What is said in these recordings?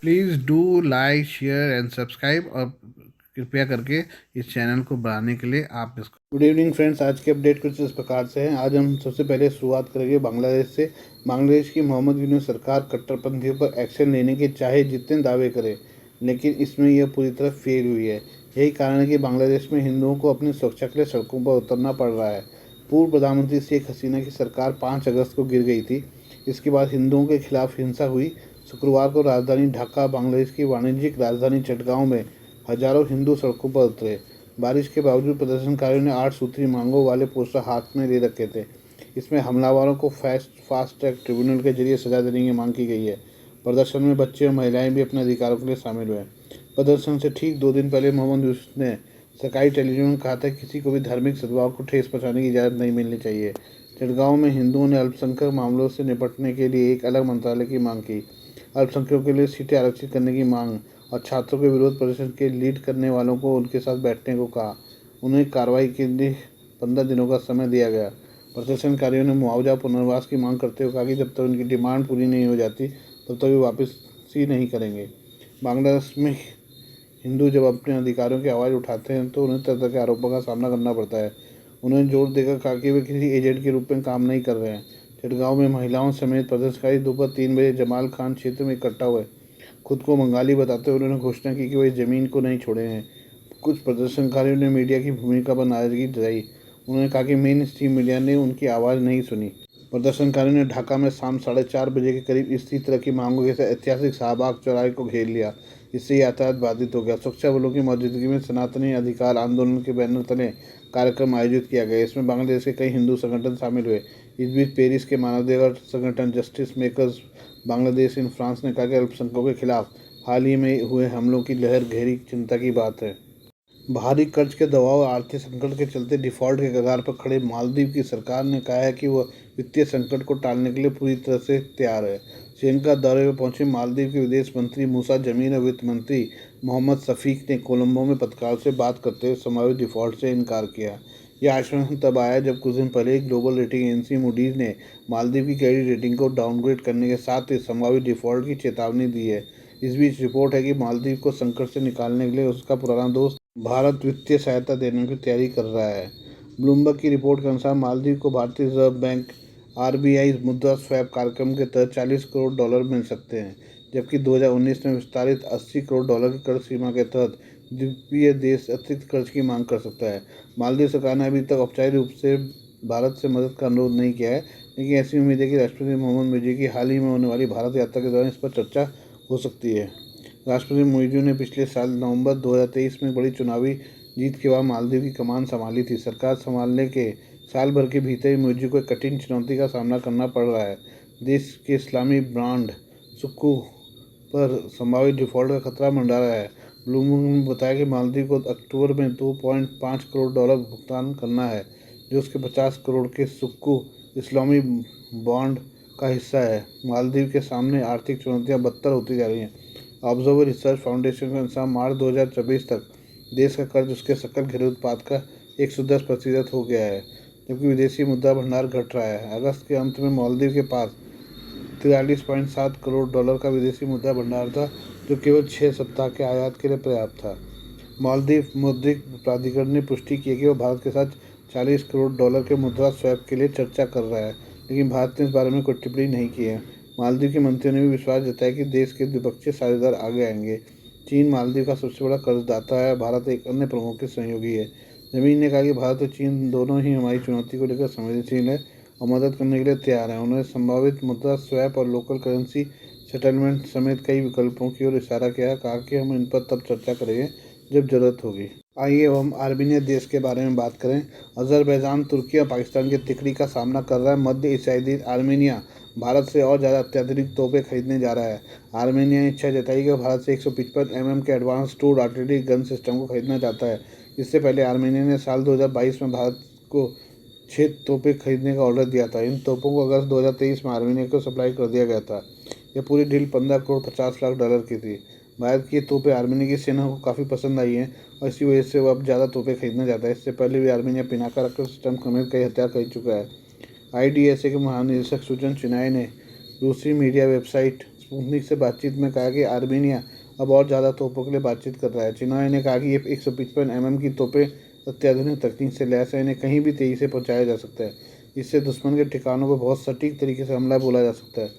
Please do like share and subscribe और कृपया करके इस चैनल को बढ़ाने के लिए आप इसको। गुड इवनिंग फ्रेंड्स, आज के अपडेट कुछ इस प्रकार से हैं। आज हम सबसे पहले शुरुआत करेंगे बांग्लादेश से। बांग्लादेश की मोहम्मद यूनूस सरकार कट्टरपंथियों पर एक्शन लेने के चाहे जितने दावे करे, लेकिन इसमें यह पूरी तरह फेल हुई है। यही कारण है कि बांग्लादेश में हिंदुओं को अपनी सुरक्षा के लिए सड़कों पर उतरना पड़ रहा है। पूर्व प्रधानमंत्री शेख हसीना की सरकार 5 अगस्त को गिर गई थी। इसके बाद हिंदुओं के खिलाफ हिंसा हुई। शुक्रवार को राजधानी ढाका, बांग्लादेश की वाणिज्यिक राजधानी चटगांव में हजारों हिंदू सड़कों पर उतरे। बारिश के बावजूद प्रदर्शनकारियों ने 8 सूत्री मांगों वाले पोस्टर हाथ में ले रखे थे। इसमें हमलावरों को फास्ट ट्रैक ट्रिब्यूनल के जरिए सजा देने की मांग की गई है। प्रदर्शन में बच्चे और महिलाएं भी अपने अधिकारों के लिए शामिल हुए। प्रदर्शन से ठीक 2 दिन पहले मोहम्मद यूसुफ ने सरकारी टेलीविजन में कहा था कि किसी को भी धार्मिक सद्भाव को ठेस पहुंचाने की इजाज़त नहीं मिलनी चाहिए। चटगांव में हिंदुओं ने अल्पसंख्यक मामलों से निपटने के लिए एक अलग मंत्रालय की मांग की। अल्पसंख्यकों के लिए सीटें आरक्षित करने की मांग और छात्रों के विरोध प्रदर्शन के लीड करने वालों को उनके साथ बैठने को कहा। उन्हें कार्रवाई के लिए 15 दिनों का समय दिया गया। प्रदर्शनकारियों ने मुआवजा पुनर्वास की मांग करते हुए कहा कि जब तक उनकी डिमांड पूरी नहीं हो जाती तब तक वे वापसी नहीं करेंगे। बांग्लादेश में हिंदू जब अपने अधिकारों की आवाज़ उठाते हैं तो उन्हें तरह तरह के आरोपों का सामना करना पड़ता है। उन्हें जोर देकर कहा कि वे किसी एजेंट के रूप में काम नहीं कर रहे हैं। चटगांव में महिलाओं समेत प्रदर्शनकारी दोपहर 3 बजे जमाल खान क्षेत्र में इकट्ठा हुए। खुद को बंगाली बताते हुए उन्होंने घोषणा की कि वे ज़मीन को नहीं छोड़े हैं। कुछ प्रदर्शनकारियों ने मीडिया की भूमिका पर नाराजगी जताई। उन्होंने कहा कि मेन स्ट्रीम मीडिया ने उनकी आवाज़ नहीं सुनी। प्रदर्शनकारियों ने ढाका में शाम 4:30 बजे के करीब इसी तरह की मांगों के साथ ऐतिहासिक शाहबाग चौराहे को घेर लिया। इससे यातायात बाधित हो गया। सुरक्षा बलों की मौजूदगी में सनातनी अधिकार आंदोलन के बैनर तले कार्यक्रम आयोजित किया गया। इसमें बांग्लादेश के कई हिंदू संगठन शामिल हुए। इस बीच पेरिस के मानवाधिकार संगठन justice makers Bangladesh in France ने कहा कि अल्पसंख्यकों के खिलाफ हाल ही में हुए हमलों की लहर गहरी चिंता की बात है। भारी कर्ज के दबाव और आर्थिक संकट के चलते डिफॉल्ट के कगार पर खड़े मालदीव की सरकार ने कहा है कि वह वित्तीय संकट को टालने के लिए पूरी तरह से तैयार है। श्रीलंका दौरे पर पहुंचे मालदीव के विदेश मंत्री मूसा जमीन और वित्त मंत्री मोहम्मद शफीक ने कोलंबो में पत्रकारों से बात करते हुए संभावित डिफॉल्ट से इनकार किया। यह आश्वासन तब आया जब कुछ दिन पहले ग्लोबल रेटिंग एजेंसी मूडीज ने मालदीव की क्रेडिट रेटिंग को डाउनग्रेड करने के साथ ही संभावित डिफॉल्ट की चेतावनी दी है। इस बीच रिपोर्ट है कि मालदीव को संकट से निकालने के लिए उसका पुराना दोस्त भारत वित्तीय सहायता देने की तैयारी कर रहा है। ब्लूमबर्ग की रिपोर्ट के अनुसार मालदीव को भारतीय रिजर्व बैंक आरबीआई मुद्रा स्वैप कार्यक्रम के तहत $40 करोड़ मिल सकते हैं, जबकि 2019 में विस्तारित $80 करोड़ की कर्ज सीमा के तहत द्वीपीय देश अतिरिक्त कर्ज की मांग कर सकता है। मालदीव सरकार ने अभी तक औपचारिक रूप से भारत से मदद का अनुरोध नहीं किया है, लेकिन ऐसी उम्मीद है कि राष्ट्रपति मोहम्मद मुर्सी की हाल ही में होने वाली भारत यात्रा के दौरान इस पर चर्चा हो सकती है। राष्ट्रपति मुर्सी ने पिछले साल नवंबर 2023 में बड़ी चुनावी जीत के बाद मालदीव की कमान संभाली थी। सरकार संभालने के साल भर के भीतर ही मुर्सी को एक कठिन चुनौती का सामना करना पड़ रहा है। देश के इस्लामी ब्रांड सुक्कू पर संभावित डिफॉल्ट का खतरा मंडरा है। ब्लूमबर्ग ने बताया कि मालदीव को अक्टूबर में $2.5 करोड़ भुगतान करना है, जो उसके 50 करोड़ के सुक्कू इस्लामी बॉन्ड का हिस्सा है। मालदीव के सामने आर्थिक चुनौतियां बदतर होती जा रही हैं। ऑब्जर्वर रिसर्च फाउंडेशन के अनुसार मार्च 2024 तक देश का कर्ज उसके सकल घरेलू उत्पाद का 110% हो गया है, जबकि विदेशी मुद्रा भंडार घट रहा है। अगस्त के अंत में मालदीव के पास $43.7 करोड़ का विदेशी मुद्रा भंडार था, जो केवल 6 सप्ताह के आयात के लिए पर्याप्त था। मालदीव मौद्रिक प्राधिकरण ने पुष्टि की है कि वह भारत के साथ $40 करोड़ के मुद्रा स्वैप के लिए चर्चा कर रहा है, लेकिन भारत ने इस बारे में कोई टिप्पणी नहीं की है। मालदीव के मंत्रियों ने भी विश्वास जताया कि देश के द्विपक्षीय साझेदार आगे आएंगे। चीन मालदीव का सबसे बड़ा कर्जदाता है। भारत एक अन्य प्रमुख के सहयोगी है। जमीन ने कहा कि भारत और चीन दोनों ही हमारी चुनौती को लेकर संवेदनशील है और मदद करने के लिए तैयार हैं। उन्होंने संभावित मुद्रा स्वैप और लोकल करेंसी सेटलमेंट समेत कई विकल्पों की ओर इशारा किया, कहा कि हम इन पर तब चर्चा करेंगे जब जरूरत होगी। आइए अब हम आर्मीनिया देश के बारे में बात करें। अजरबैजान, तुर्की और पाकिस्तान की तिकड़ी का सामना कर रहा है। मध्य एशियाई देश आर्मेनिया भारत से और ज़्यादा अत्याधुनिक तोपें खरीदने जा रहा है। आर्मेनिया ने इच्छा जताई कि भारत से 155 mm के एडवांस टूड आर्टिलरी गन सिस्टम को खरीदना चाहता है। इससे पहले आर्मेनिया ने साल 2022 में भारत को 6 तोपें खरीदने का ऑर्डर दिया था। इन तोपों को अगस्त 2023 में आर्मेनिया को सप्लाई कर दिया गया था। यह पूरी डील $15.50 करोड़ की थी। भारत की ये तोपें आर्मेनिया की सेना को काफ़ी पसंद आई हैं और इसी वजह से वह अब ज़्यादा तोपें खरीदना चाहता है। इससे पहले भी आर्मेनिया पिनाका रॉकेट सिस्टम समेत कई हथियार खरीद चुका है। आईडीएसए के महानिदेशक सुजन चिनाई ने रूसी मीडिया वेबसाइट स्पुतनिक से बातचीत में कहा कि आर्मीनिया अब और ज़्यादा तोपों के लिए बातचीत कर रहा है। चिनाई ने कहा कि ये 155 mm की तोपें अत्याधुनिक तकनीक से लैस है, इन्हें कहीं भी तेज़ी से पहुँचाया जा सकता है। इससे दुश्मन के ठिकानों पर बहुत सटीक तरीके से हमला बोला जा सकता है।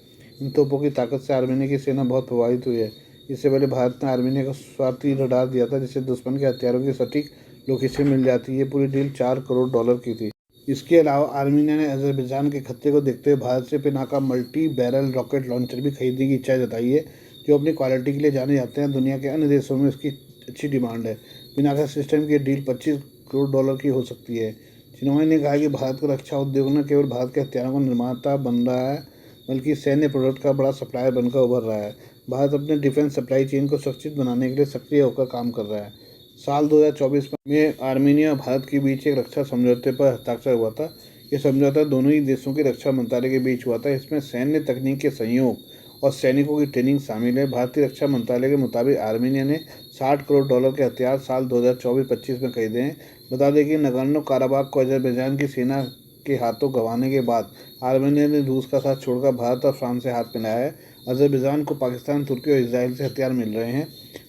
इन तोपों की ताकत से आर्मीनिया की सेना बहुत प्रभावित हुई है। इससे पहले भारत ने आर्मीनिया को स्वाति रडार दिया था, जिससे दुश्मन के हथियारों की सटीक लोकेशन मिल जाती है। ये पूरी डील $4 करोड़ की थी। इसके अलावा आर्मीनिया ने अजरबैजान के खतरे को देखते हुए भारत से Pinaka multi barrel rocket launcher भी खरीदने की इच्छा जताई है, जो अपनी क्वालिटी के लिए जाने जाते हैं। दुनिया के अन्य देशों में इसकी अच्छी डिमांड है। पिनाका सिस्टम की डील $25 करोड़ की हो सकती है। चिनॉय ने कहा कि भारत का रक्षा उद्योग न केवल भारत के हथियारों का निर्माता बन रहा है, बल्कि सैन्य प्रोडक्ट का बड़ा सप्लायर बनकर उभर रहा है। भारत अपने डिफेंस सप्लाई चेन को सुरक्षित बनाने के लिए सक्रिय होकर काम कर रहा है। साल 2024 में आर्मीनिया और भारत के बीच एक रक्षा समझौते पर हस्ताक्षर हुआ था। यह समझौता दोनों ही देशों के रक्षा मंत्रालय के बीच हुआ था। इसमें सैन्य तकनीक के सहयोग और सैनिकों की ट्रेनिंग शामिल है। भारतीय रक्षा मंत्रालय के मुताबिक आर्मीनिया ने $60 करोड़ के हथियार साल 2024-25 में खरीदे हैं। बता दें कि नगोर्नो काराबाख को अजरबैजान की सेना के हाथों गंवाने के बाद आर्मीनिया ने रूस का साथ छोड़कर भारत और फ्रांस से हाथ मिलाया है। अजरबैजान को पाकिस्तान, तुर्की और इजराइल से हथियार मिल रहे हैं।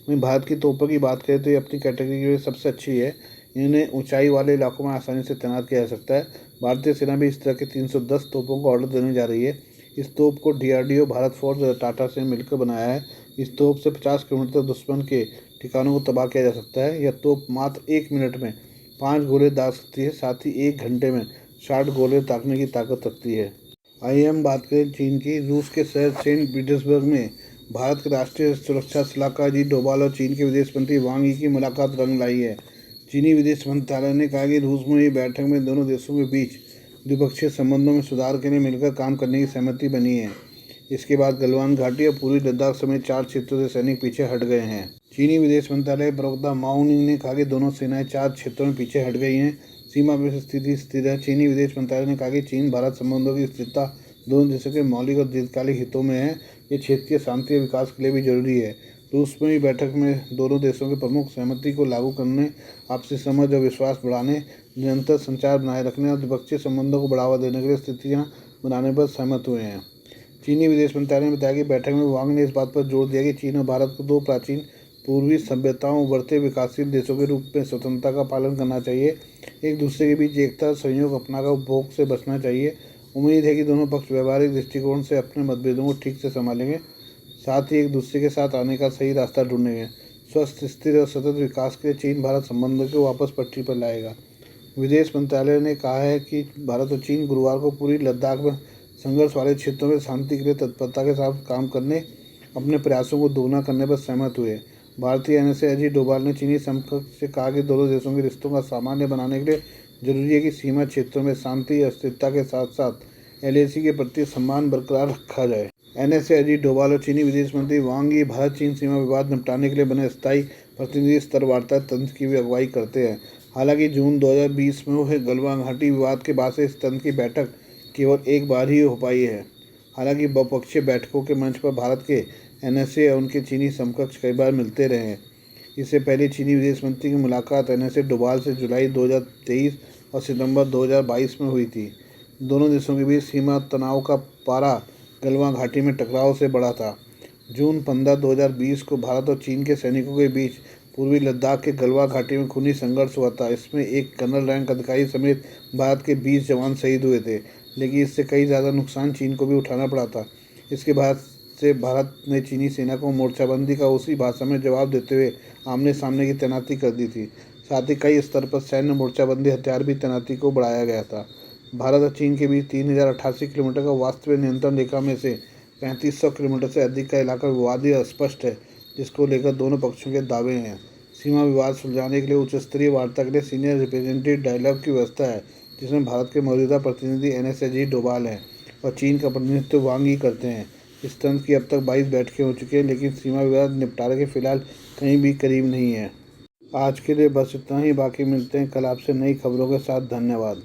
वहीं भारत की तोपों की बात करें तो ये अपनी कैटेगरी में सबसे अच्छी है। इन्हें ऊंचाई वाले इलाकों में आसानी से तैनात किया जा सकता है। भारतीय सेना भी इस तरह के 310 तोपों को ऑर्डर देने जा रही है। इस तोप को DRDO, भारत फोर्स और टाटा से मिलकर बनाया है। इस तोप से 50 किलोमीटर तक दुश्मन के ठिकानों को तबाह किया जा सकता है। यह तोप मात्र 1 मिनट में 5 गोले दाग सकती है, साथ ही 1 घंटे में 60 गोले दागने की ताकत रखती है। आइए हम बात करें चीन की। रूस के शहर सेंट पीटर्सबर्ग में भारत के राष्ट्रीय सुरक्षा सलाहकार अजीत डोभाल और चीन के विदेश मंत्री वांग यी की मुलाकात रंग लाई है। चीनी विदेश मंत्रालय ने कहा कि रूस में हुई बैठक में दोनों देशों के बीच द्विपक्षीय संबंधों में सुधार के लिए मिलकर काम करने की सहमति बनी है। इसके बाद गलवान घाटी और पूर्वी लद्दाख समेत 4 क्षेत्रों से सैनिक पीछे हट गए हैं। चीनी विदेश मंत्रालय प्रवक्ता माओ निंग ने कहा कि दोनों सेनाएं 4 क्षेत्रों में पीछे हट गई हैं। सीमा पर स्थिति स्थिर है। चीनी विदेश मंत्रालय ने कहा कि चीन भारत संबंधों की स्थिरता दोनों देशों के मौलिक और दीर्घकालिक हितों में है। ये क्षेत्रीय शांति और विकास के लिए भी जरूरी है। रूस में भी बैठक में दोनों देशों के प्रमुख सहमति को लागू करने, आपसी समझ और विश्वास बढ़ाने, निरंतर संचार बनाए रखने और द्विपक्षीय संबंधों को बढ़ावा देने के लिए स्थितियां बनाने पर सहमत हुए हैं। चीनी विदेश मंत्रालय ने बताया कि बैठक में वांग ने इस बात पर जोर दिया कि चीन और भारत को 2 प्राचीन पूर्वी सभ्यताओं, उभरते विकासशील देशों के रूप में स्वतंत्रता का पालन करना चाहिए। एक दूसरे के बीच एकता और सहयोग अपनाकर उपभोग से बचना चाहिए। उम्मीद है कि दोनों पक्ष व्यवहारिक दृष्टिकोण से अपने मतभेदों को ठीक से संभालेंगे, साथ ही एक दूसरे के साथ आने का सही रास्ता ढूंढेंगे। स्वस्थ, स्थिर और सतत विकास के लिए चीन भारत संबंधों को वापस पटरी पर लाएगा। विदेश मंत्रालय ने कहा है कि भारत और चीन गुरुवार को पूरी लद्दाख में संघर्ष वाले क्षेत्रों में शांति के लिए तत्परता के साथ काम करने, अपने प्रयासों को दोगुना करने पर सहमत हुए। भारतीय NSA अजीत डोभाल ने चीनी समकक्ष से कहा कि दोनों देशों के रिश्तों का सामान्य बनाने के लिए जरूरी है कि सीमा क्षेत्रों में शांति और स्थिरता के साथ साथ LAC के प्रति सम्मान बरकरार रखा जाए। NSA अजीत डोभाल और चीनी विदेश मंत्री वांग यी भारत चीन सीमा विवाद निपटाने के लिए बने स्थायी प्रतिनिधि स्तर वार्ता तंत्र की भी अगुवाई करते हैं। हालांकि जून 2020 में हुए गलवान घाटी विवाद के बाद से इस तंत्र की बैठक केवल एक बार ही हो पाई है। हालांकि बहुपक्षीय बैठकों के मंच पर भारत के NSA और उनके चीनी समकक्ष कई बार मिलते रहे हैं। इससे पहले चीनी विदेश मंत्री की मुलाकात NSA डोभाल से जुलाई 2023 और सितंबर 2022 में हुई थी। दोनों देशों के बीच सीमा तनाव का पारा गलवान घाटी में टकराव से बढ़ा था। जून 15, 2020 को भारत और चीन के सैनिकों के बीच पूर्वी लद्दाख के गलवान घाटी में खूनी संघर्ष हुआ था। इसमें एक कर्नल रैंक अधिकारी समेत भारत के 20 जवान शहीद हुए थे, लेकिन इससे कई ज़्यादा नुकसान चीन को भी उठाना पड़ा था। इसके बाद से भारत ने चीनी सेना को मोर्चाबंदी का उसी भाषा में जवाब देते हुए आमने सामने की तैनाती कर दी थी। साथ ही कई स्तर पर सैन्य मोर्चाबंदी हथियार भी तैनाती को बढ़ाया गया था। भारत और चीन के बीच 3088 किलोमीटर का वास्तविक नियंत्रण रेखा में से 3500 किलोमीटर से अधिक का इलाका विवादित और अस्पष्ट है, जिसको लेकर दोनों पक्षों के दावे हैं। सीमा विवाद सुलझाने के लिए उच्च स्तरीय वार्ता के लिए सीनियर रिप्रेजेंटेटिव डायलॉग की व्यवस्था है, जिसमें भारत के मौजूदा प्रतिनिधि NSA अजीत डोभाल हैं और चीन का प्रतिनिधित्व वांग यी करते हैं। इस तंत्र की अब तक 22 बैठकें हो चुकी हैं, लेकिन सीमा विवाद निपटारे के फिलहाल कहीं भी करीब नहीं है। आज के लिए बस इतना ही। बाकी मिलते हैं कल आपसे नई खबरों के साथ। धन्यवाद।